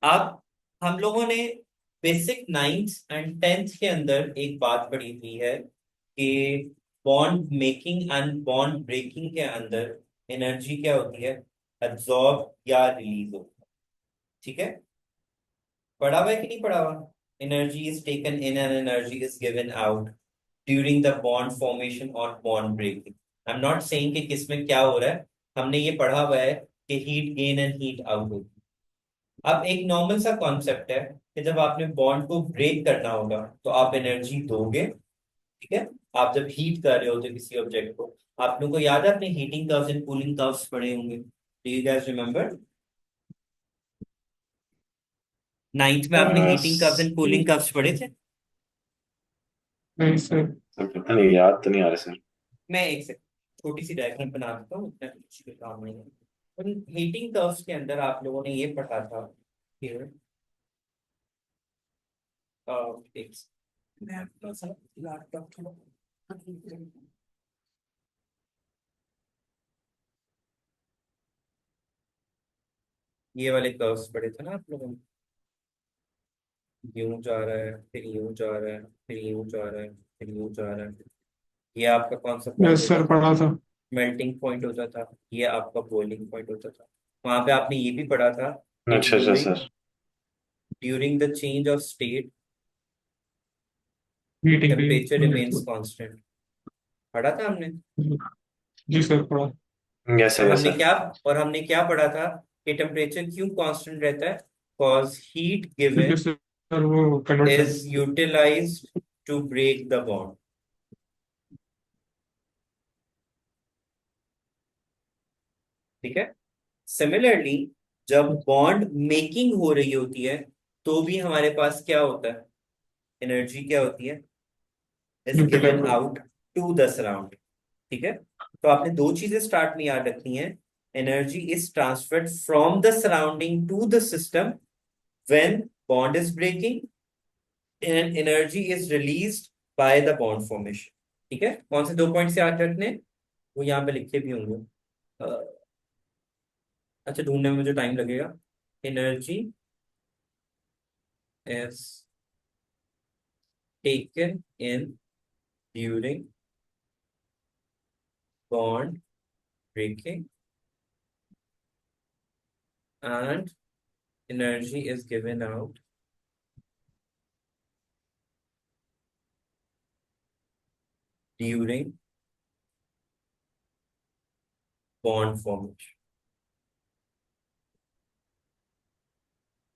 आप हम लोगों ने बेसिक 9th एंड 10th के अंदर एक बात पढ़ी हुई है कि bond making and bond breaking के अंदर एनर्जी क्या होती है, एब्जॉर्ब या रिलीज होती है। ठीक है, पढ़ा हुआ है कि नहीं पढ़ा हुआ? Energy is taken in and energy is given out during the bond formation और bond breaking. I am not saying कि किसमें क्या हो रहा है, हमने ये पढ़ा हुआ है कि heat gain and heat out होती है। अब एक नॉर्मल सा कॉन्सेप्ट है कि जब आपने बॉन्ड को ब्रेक करना होगा तो आप एनर्जी दोगे। ठीक है, आप जब हीट कर रहे होते किसी ऑब्जेक्ट को, आप लोगों को याद है अपने heating curves and cooling curves पढ़े होंगे, do you guys remember? 9th में आपने heating curves and cooling curves पढ़े थे? नहीं सर। सर पता नहीं, याद तो नहीं आ रहा सर। मैं एक से छोटी सी डायग्राम बना देता हूँ, इतना कुछ भी काम नहीं है। उन हीटिंग कर्व्स के अंदर आप लोगों ने ये पढ़ा था कि एक मैं अपना सा लैपटॉप थोड़ा, ये वाले कर्व्स पढ़े थे ना आप लोगों ने? यूं जा रहा है, फिर यूं जा रहा है, फिर यूं जा रहा है, फिर यूं जा रहा है। ये आपका कौन सा पॉइंट यस होता सर, था? पढ़ा था। मेल्टिंग पॉइंट होता था। ये आपका बॉइलिंग पॉइंट होता था। वहां पे आपने ये भी पढ़ा था कि अच्छा अच्छा during sir. During the change of state meeting पे टेम्परेचर नहीं रिमेन्स रहती। कांस्टेंट। पढ़ा था हमने। जी सर, पढ़ा। यस सर और यस हमने सर। क्या और हमने क्या पढ़ा था कि टेम्परेचर क्यों कांस्टेंट रहता है? कॉज हीट क्योंकि गिवन सर वो कन्वर्ट कर। Is utilised to break the bond. ठीक है, सिमिलरली जब बॉन्ड मेकिंग हो रही होती है तो भी हमारे पास क्या होता है, एनर्जी क्या होती है, इज यूटिलाइज गिवन हो। Out to the surrounding. ठीक है, तो आपने दो चीजें स्टार्ट में याद रखनी है। Energy is transferred from the surrounding to the system when bond is breaking, and energy is released by the bond formation. ठीक है, कौन से दो पॉइंट्स याद रखने हैं? वो यहाँ पे लिखे भी होंगे। अच्छा, ढूंढने में मुझे टाइम लगेगा। Energy is taken in during bond breaking and energy is given out during bond formation।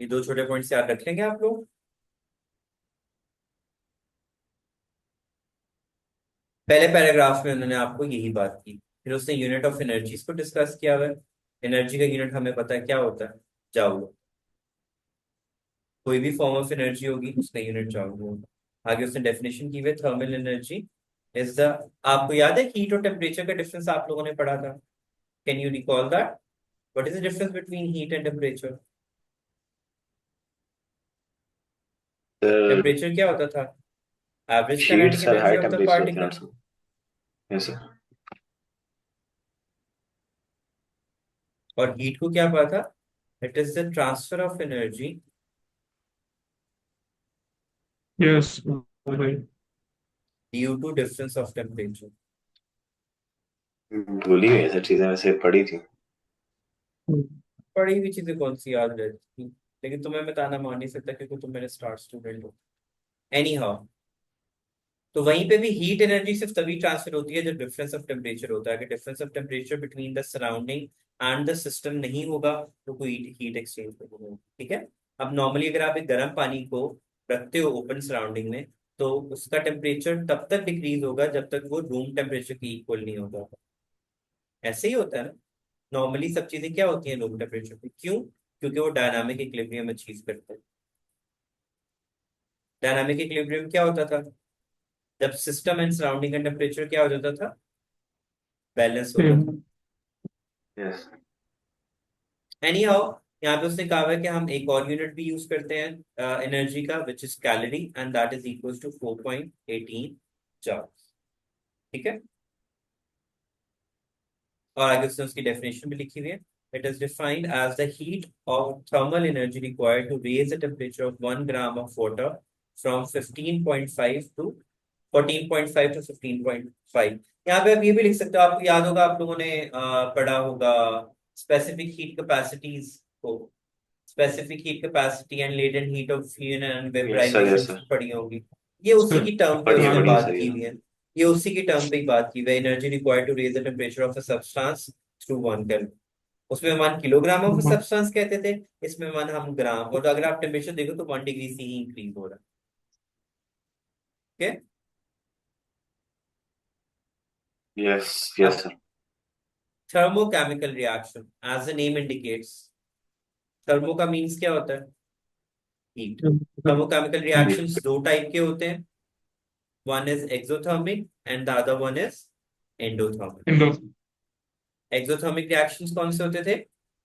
ये दो छोटे पॉइंट्स याद रख लेंगे आप लोग। पहले पैराग्राफ में उन्होंने आपको यही बात की, फिर उसने यूनिट ऑफ एनर्जीज को डिस्कस किया हुआ है। एनर्जी का यूनिट हमें पता है क्या होता है, जाऊल। कोई भी फॉर्म ऑफ एनर्जी होगी उसका यूनिट जाऊल होगा। आगे उसने डेफिनेशन की हुई, थर्मल एनर्जी इज द, आपको याद है हीट और टेम्परेचर का डिफरेंस आप लोगों ने पढ़ा था? Can you recall that? What is the difference between heat and temperature? Sir temperature क्या होता था? Average heat kinetic sir energy high of the temperature होते हैं पार्टिकल। सर। Yes sir. और हीट को क्या पता था? It is the transfer of energy yes भाई। Due to difference of temperature. भूली गई सर, चीजें वैसे पढ़ी थी। पढ़ी हुई चीजें कौन सी याद रहती थी? लेकिन तुम्हें मैं ताना मार नहीं सकता क्योंकि तुम मेरे स्टार स्टूडेंट हो। एनी हाउ, तो वहीं पे भी हीट एनर्जी सिर्फ तभी ट्रांसफर होती है जब डिफरेंस ऑफ टेम्परेचर होता है। अगर difference of temperature between the surrounding and the system नहीं होगा तो कोई हीट एक्सचेंज नहीं होगा। ठीक है, अब नॉर्मली अगर आप एक गर्म पानी को रखते हो ओपन सराउंडिंग में तो उसका टेम्परेचर तब तक डिक्रीज होगा जब तक वो रूम टेम्परेचर की इक्वल नहीं होगा। ऐसे ही होता है ना, नॉर्मली सब चीजें क्या होती हैं रूम टेम्परेचर पे, क्यों? क्योंकि वो डायनामिक इक्विलिब्रियम अचीव करते हैं। डायनामिक इक्विलिब्रियम क्या होता था? जब सिस्टम एंड सराउंडिंग का टेम्परेचर क्या हो जाता था, बैलेंस होता था। यस। एनी हाउ, यहाँ पे उसने कहा है कि हम एक और यूनिट भी यूज करते हैं एनर्जी का, which is calorie, and that is equal to 4.18 joule. ठीक है, और आगे उसने उसकी डेफिनेशन भी लिखी हुई है। It is defined as the heat of thermal energy required to raise the temperature of 1 gram of water from 15.5 to 14.5 to 15.5. यहाँ पे आप ये भी लिख सकते हो, आपको याद होगा, आप लोगों ने पढ़ा होगा स्पेसिफिक हीट कैपेसिटीज को, specific heat capacity and latent heat of fusion and yes sir, vaporisation yes sir. पढ़ी होगी। ये उसी की टर्म पे पढ़िए उसने पढ़िए बात सर की ये। हुई है, ये उसी की टर्म पे ही बात की हुई है, energy required to raise the temperature of a substance through 1 kelvin. उसमें मान किलोग्राम ऑफ सब्सटेंस कहते थे, इसमें मान हम ग्राम, और अगर आप टेम्परेचर देखो तो 1 डिग्री से ही इंक्रीज हो रहा है। Okay, yes yes sir. Thermochemical reaction as the name indicates, thermo का मीन्स क्या होता है? हीट। थर्मोकेमिकल रिएक्शंस दो टाइप के होते हैं, one is exothermic and the other one is endothermic। Indo exothermic reactions कौन से होते थे?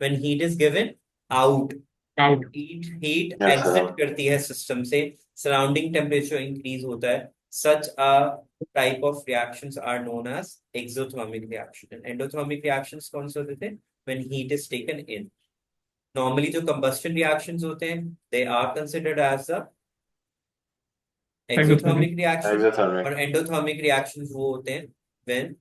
when heat is given out, out heat Yes exit sir. करती है सिस्टम से, सराउंडिंग टेम्परेचर इंक्रीज होता है, such a type of reactions are known as exothermic reaction। and endothermic reactions कौन से होते थे? when heat is taken in। normally जो combustion reactions होते हैं they are considered as a exothermic reaction, Exothermic. और endothermic reactions वो होते हैं when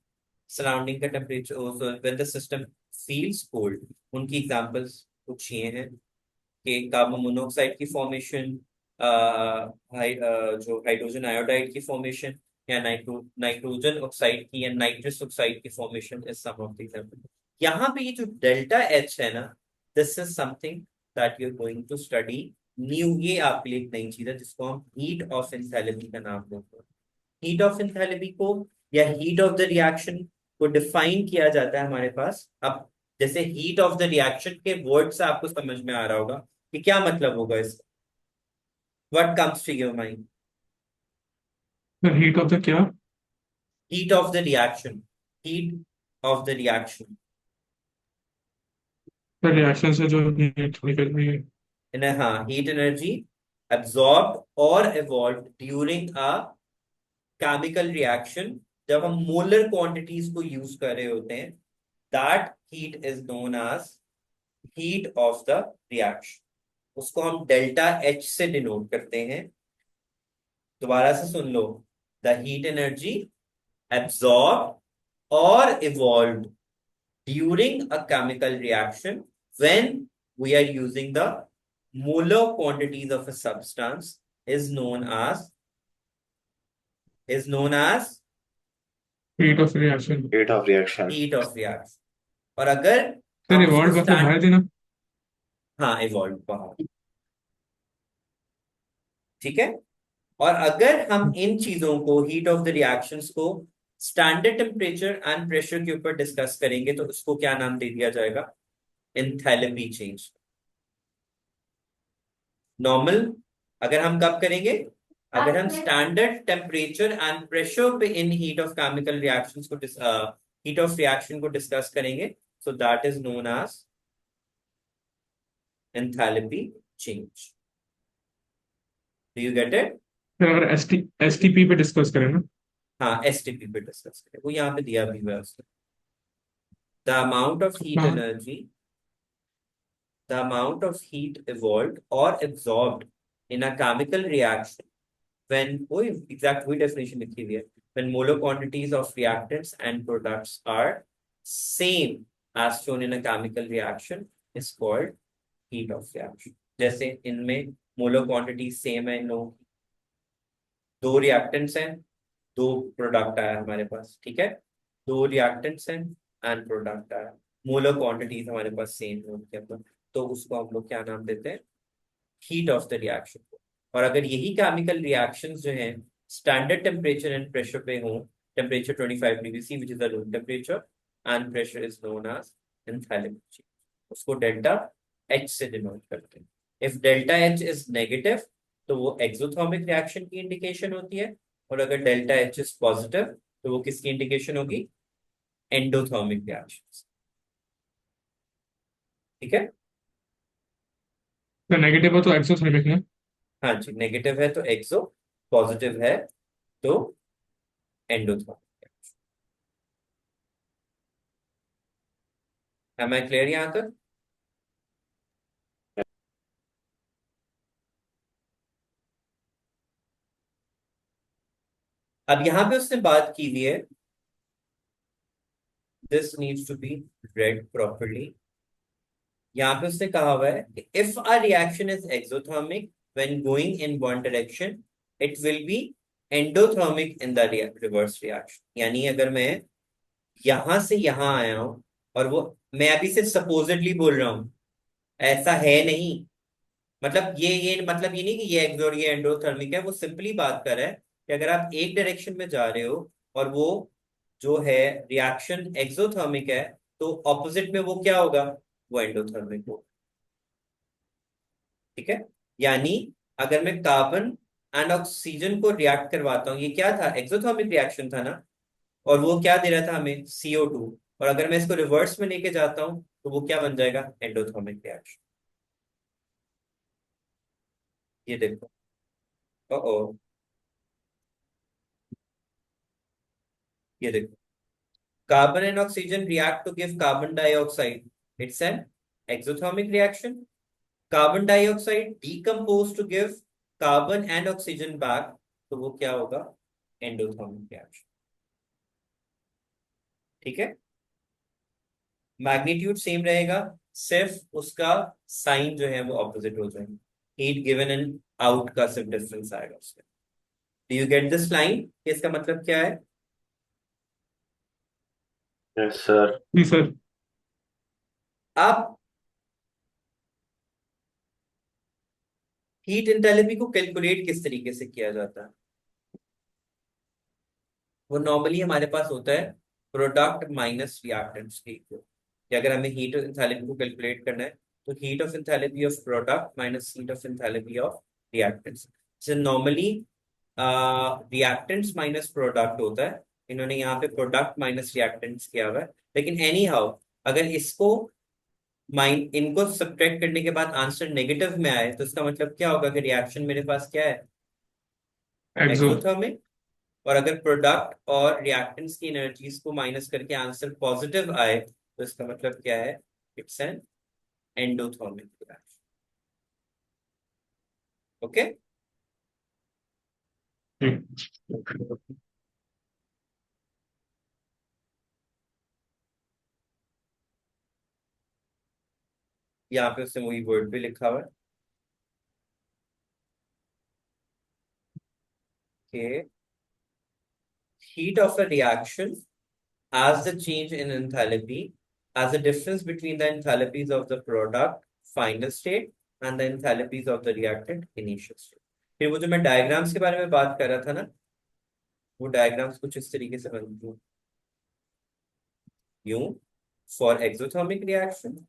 surrounding का temperature, also when the system feels cold। उनकी एग्जांपल्स कुछ ये हैं कि कार्बन मोनोऑक्साइड की फॉर्मेशन, जो हाइड्रोजन आयोडाइड की फॉर्मेशन, या नाइट्रोजन ऑक्साइड की या नाइट्रस ऑक्साइड की formation is some of the example. यहाँ पे ये जो डेल्टा एच है ना, this is something that you are going to study new. ये आपके लिए एक नई चीज है जिसको हम हीट ऑफ एंथैल्पी का नाम देते हैं। हीट ऑफ एंथैल्पी को या हीट ऑफ द रिएक्शन को डिफाइन किया जाता है हमारे पास। अब जैसे हीट ऑफ द रिएक्शन के वर्ड से आपको समझ में आ रहा होगा कि क्या मतलब होगा इसका। What comes to your mind? The heat of the क्या? Heat of the reaction, heat of the reaction the reaction से जो हीट निकल रही है। इन हाँ, heat energy absorbed or evolved during a chemical reaction, जब हम मोलर क्वांटिटीज को यूज कर रहे होते हैं, that heat is known as heat of the reaction। उसको हम डेल्टा एच से डिनोट करते हैं। दोबारा से सुन लो, the heat energy absorbed or evolved during a chemical reaction when we are using the molar quantities of a substance is known as heat of reaction. Rate of reaction. heat of reaction। और अगर sir हम revolve उसको मतलब बाहर देना। हाँ, evolved बाहर, ठीक है। और अगर हम इन चीजों को, हीट ऑफ द रिएक्शंस को स्टैंडर्ड टेम्परेचर एंड प्रेशर के ऊपर डिस्कस करेंगे तो उसको क्या नाम दे दिया जाएगा? Enthalpy change. नॉर्मल अगर हम कब करेंगे? अगर हम स्टैंडर्ड टेम्परेचर एंड प्रेशर पे in heat of chemical reactions को हीट ऑफ रिएक्शन को डिस्कस करेंगे, so that is known as enthalpy change. Do you get it? फिर अगर एसटीपी पे डिस्कस करें ना। हाँ, एसटीपी पे डिस्कस करें, वो यहाँ पे दिया भी हुआ है उसका। The amount of heat हाँ energy, the amount of heat evolved or absorbed in a chemical reaction when, कोई exact वही definition लिखी हुई है, when molar quantities of reactants and products are same as shown in a chemical reaction is called heat of reaction। जैसे इनमें molar quantities same है इन लोगों की, दो reactants हैं, दो प्रोडक्ट आया हमारे पास, ठीक है, दो रिएक्टेंट्स हैं एंड प्रोडक्ट आया, मोलर क्वांटिटीज हमारे पास सेम है उनके अंदर, तो उसको हम लोग क्या नाम देते हैं? Heat of the reaction. और अगर यही केमिकल रिएक्शंस जो हैं स्टैंडर्ड टेम्परेचर एंड प्रेशर पे हो, temperature 25 degree C which is the room temperature and pressure is known as enthalpy, उसको डेल्टा एच से डिनोट करते हैं। If delta H is negative तो वो एक्सोथर्मिक रिएक्शन की इंडिकेशन होती है, और अगर डेल्टा एच इज पॉजिटिव तो वो किसकी इंडिकेशन होगी? Endothermic reaction. ठीक है, तो नेगेटिव हो तो एक्सोथर्मिक है। हाँ जी, नेगेटिव है तो एक्सो, पॉजिटिव है तो एंडोथर्मिक। एम आई क्लियर यहाँ तक? अब यहाँ पे उसने बात की हुई है, this needs to be read properly. यहाँ पे उसने कहा हुआ है कि if a reaction is exothermic when going in one direction, it will be endothermic in the reverse reaction. यानी अगर मैं यहां से यहां आया हूं, और वो, मैं अभी सिर्फ सपोजिटली बोल रहा हूं, ऐसा है नहीं। मतलब ये मतलब ये नहीं कि ये एक्सो और ये एंडोथर्मिक है, वो सिंपली बात कर रहा है कि अगर आप एक डायरेक्शन में जा रहे हो और वो जो है रिएक्शन एक्सोथर्मिक है, तो ऑपोजिट में वो क्या होगा, वो एंडोथर्मिक होगा। ठीक है? यानी अगर मैं कार्बन एंड ऑक्सीजन को रिएक्ट करवाता हूँ, ये क्या था, एक्सोथर्मिक रिएक्शन था ना, और वो क्या दे रहा था हमें, CO2। और अगर मैं इसको रिवर्स में लेके जाता हूँ तो वो क्या बन जाएगा, एंडोथर्मिक रिएक्शन। ये देखो, ओ ये देखो, carbon and oxygen react to give carbon dioxide. It's an exothermic reaction. Carbon dioxide decompose to give carbon and oxygen back. तो वो क्या होगा, एंडोथर्मिक रिएक्शन। ठीक है? मैग्नीट्यूड सेम रहेगा, सिर्फ उसका साइन जो है वो ऑपोजिट हो जाएगा। हीट गिवन एंड आउट का सिर्फ डिफरेंस आएगा उसका। Do you get this line? इसका मतलब क्या है? Yes, sir. जी सर। आप हीट इंथैल्पी को कैलकुलेट किस तरीके से किया जाता है? वो नॉर्मली हमारे पास होता है प्रोडक्ट माइनस रिएक्टेंट्स के इक्वल। कि अगर हमें हीट एंथैल्पी को कैलकुलेट करना है, तो heat of enthalpy of product minus heat of enthalpy of reactants. जैसे नॉर्मली रिएक्टेंट्स माइनस प्रोडक्ट होता है, इन्होंने यहाँ पे प्रोडक्ट माइनस रिएक्टेंट्स किया हुआ है। लेकिन एनी हाउ, अगर इसको इनको सब्ट्रैक्ट करने के बाद आंसर नेगेटिव में आए, तो इसका मतलब क्या होगा कि रिएक्शन मेरे पास क्या है, एक्सो। एक्सोथर्मिक। और अगर प्रोडक्ट और रिएक्टेंट्स की एनर्जीज को माइनस करके आंसर पॉजिटिव आए, तो इसका मतलब क्या है, it's an endothermic reaction. Okay? यहाँ पे उसने वही वर्ड भी लिखा हुआ है कि heat of a reaction as the change in enthalpy, as the difference between the enthalpies of the product final state and the enthalpies of the reactant initial state। फिर वो जो मैं डायग्राम्स के बारे में बात कर रहा था ना, वो डायग्राम्स कुछ इस तरीके से बनती हैं। यूं, फॉर एक्सोथर्मिक रिएक्शन,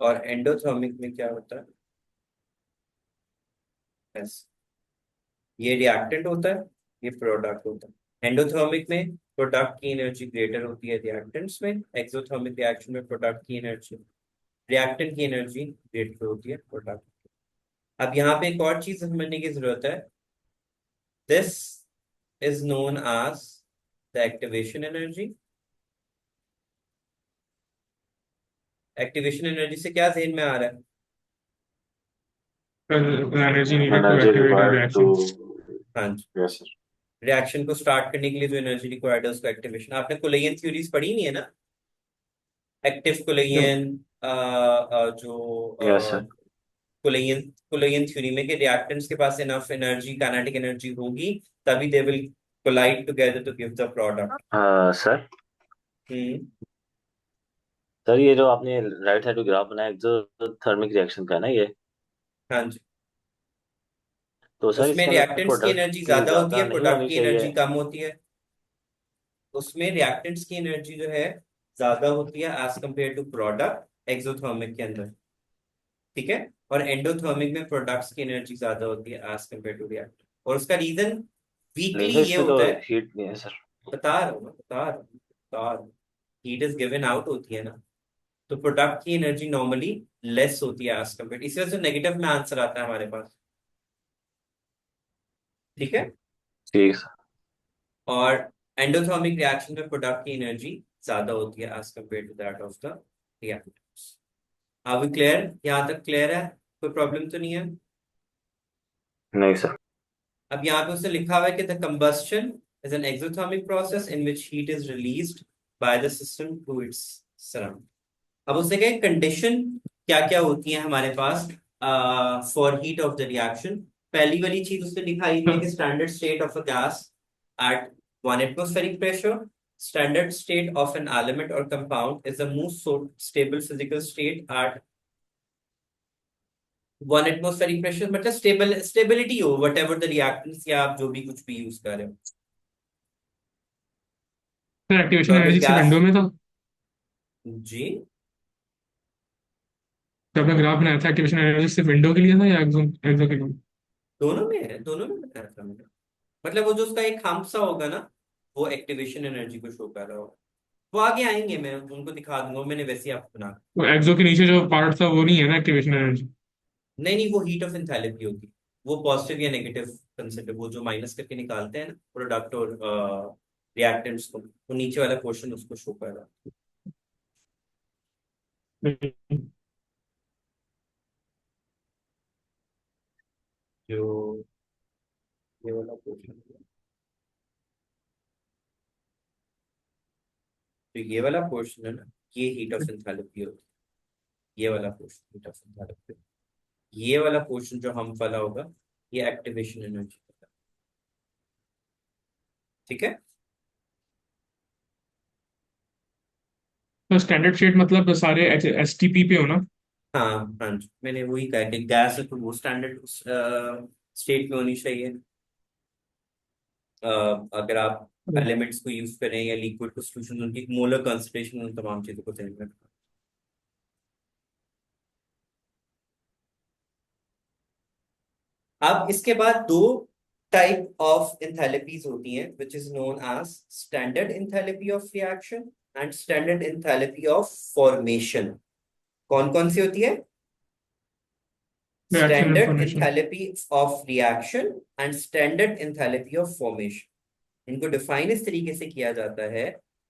और एंडोथर्मिक में क्या होता है, ऐसे। ये रिएक्टेंट होता है, ये प्रोडक्ट होता है। एंडोथर्मिक में प्रोडक्ट की एनर्जी ग्रेटर होती है रिएक्टेंट्स में, एक्सोथर्मिक रिएक्शन में प्रोडक्ट की एनर्जी, रिएक्टेंट की एनर्जी ग्रेटर होती है प्रोडक्ट। अब यहाँ पे एक और चीज समझने की जरूरत है, this is known as the activation energy. Activation energy से क्या ध्यान में आ रहा है? Energy needed to Energy activate a required to. Reaction. हाँ जी, Yes, sir. रिएक्शन को स्टार्ट करने के लिए जो एनर्जी रिक्वायर्ड है उसको एक्टिवेशन। आपने कोलेजन थ्योरीज पढ़ी नहीं है ना? एक्टिव कोलेजन, Yes, जो sir. कोलेजन कोलेजन थ्योरी में कि रिएक्टेंट्स के पास इनफ एनर्जी, काइनेटिक एनर्जी होगी, तभी they will collide together to give the product. Sir, hmm. Sir ये जो आपने राइट साइड पे ग्राफ बनाया एक्सोथर्मिक रिएक्शन का है ना ये, हाँ जी, तो सर उसमें इसके अंदर रिएक्टेंट्स की प्रोडक्ट एनर्जी की ज्यादा होती ज्यादा है, नहीं प्रोडक्ट होनी की चाहिए। एनर्जी कम होती है। उसमें रिएक्टेंट्स की एनर्जी जो है ज्यादा होती है as compare to product exothermic के अंदर। ठीक है? और एंडोथर्मिक में प्रोडक्ट्स की एनर्जी ज्यादा होती है एज कंपेयर टू रिएक्टेंट। और उसका रीजन नहीं वीकली सर, ये इसमें तो होता है, हीट नहीं है सर। बता रहा हूँ, हीट इज गिवन आउट होती है ना, तो प्रोडक्ट की एनर्जी नॉर्मली लेस होती है एज कंपेयर। इसी वजह से नेगेटिव में आंसर आता है हमारे पास। ठीक है? ठीक है सर। और एंडोथर्मिक रिएक्शन में प्रोडक्ट की एनर्जी ज्यादा होती है as compare to that of the reactants. Are we clear? यहाँ तक क्लियर है? कोई प्रॉब्लम तो नहीं है? नहीं सर। अब यहाँ पे उसने लिखा हुआ है कि the combustion is an exothermic process in which heat is released by the system to its surround. अब उसने कहा कंडीशन क्या क्या होती है हमारे पास for heat of the reaction. पहली वाली चीज उसने दिखाई हुई है कि standard state of a gas at 1 atmospheric pressure, standard state of an element or compound is the most stable physical state at 1 atmospheric pressure। मतलब स्टेबिलिटी हो whatever the reactants या आप जो भी कुछ भी यूज कर रहे हो। सर तो एक्टिवेशन अगर एनर्जी सिर्फ गैस, विंडो में था? जी जब आपने ग्राफ बनाया था एक्टिवेशन एनर्जी सिर्फ विंडो के लिए था या एक्सो एक्सो के लिए? दोनों में है, दोनों में बताया था मैंने। मतलब वो जो उसका एक खाम सा होगा ना, वो एक्टिवेशन एनर्जी को शो कर रहा होगा। वो आगे आएंगे, मैं उनको दिखा दूंगा, मैंने वैसे ही आपको बना। तो एक्सो के नीचे जो पार्ट था वो नहीं है ना एक्टिवेशन एनर्जी? नहीं नहीं, वो हीट ऑफ एंथैल्पी होगी। वो पॉजिटिव या नेगेटिव कंसिडर, वो जो माइनस करके निकालते हैं ना प्रोडक्ट और रिएक्टेंट्स को, वो नीचे वाला पोर्शन उसको शो कर रहा है। जो ये वाला पोर्शन, तो ये वाला पोर्शन है ना, ये हीट ऑफ एंथैल्पी होती है। ये वाला पोर्शन हीट ऑफ एंथैल्पी, ये वाला पोर्शन जो हम वाला होगा, ये एक्टिवेशन एनर्जी होगा। ठीक है। तो स्टैंडर्ड स्टेट मतलब सारे एसटीपी पे हो ना? हाँ हाँ जी, मैंने वही कहा कि गैस है तो वो स्टैंडर्ड स्टेट में होनी चाहिए। अगर आप एलिमेंट्स को यूज करें या लिक्विड को सॉल्यूशन, उनकी मोलर कंसंट्रेशन, उन तमाम चीजों को ध्यान में रखना। अब इसके बाद दो टाइप ऑफ एंथैल्पीज होती हैं which is known as standard enthalpy of reaction and standard enthalpy of formation. कौन कौन सी होती है? Reaction and standard formation. Enthalpy of reaction and standard enthalpy of formation. इनको डिफाइन इस तरीके से किया जाता है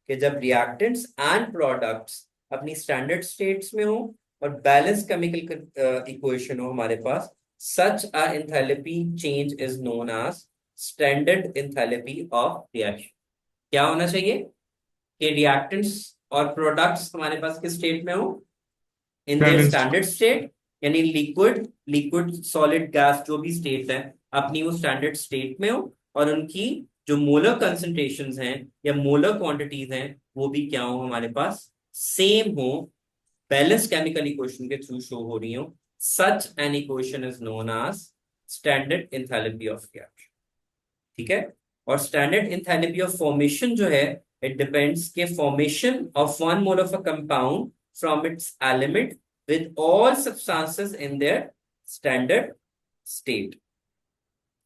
कि जब रिएक्टेंट्स एंड प्रोडक्ट्स अपनी स्टैंडर्ड स्टेट्स में हो और बैलेंस केमिकल इक्वेशन हो हमारे पास, such a enthalpy change is known as standard enthalpy of reaction। क्या होना चाहिए कि रिएक्टेंट्स और प्रोडक्ट्स हमारे पास किस स्टेट में हो? In their balanced. Standard state, यानी लिक्विड लिक्विड सॉलिड गैस जो भी स्टेट है अपनी वो स्टैंडर्ड स्टेट में हो, और उनकी जो मोलर कंसंट्रेशंस हैं या मोलर क्वांटिटीज हैं वो भी क्या हो हमारे पास, सेम हो, बैलेंस केमिकल इक्वेशन के थ्रू शो हो रही हो। Such an equation is known as standard enthalpy of reaction. ठीक है। और स्टैंडर्ड एंथैल्पी ऑफ फॉर्मेशन जो है, इट डिपेंड्स के formation of one mole of a compound from its element with all substances in their standard state.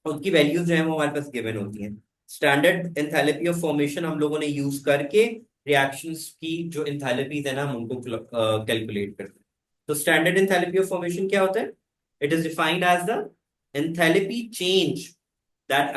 उनकी values जो है वो हमारे पास गिवन होती हैं। स्टैंडर्ड एंथैल्पी ऑफ फॉर्मेशन हम लोगों ने यूज करके रिएक्शंस की जो एंथैल्पीज है ना, हम उनको कैलकुलेट करते हैं। तो स्टैंडर्ड एंथैल्पी ऑफ फॉर्मेशन क्या होता है? It is defined as the enthalpy change that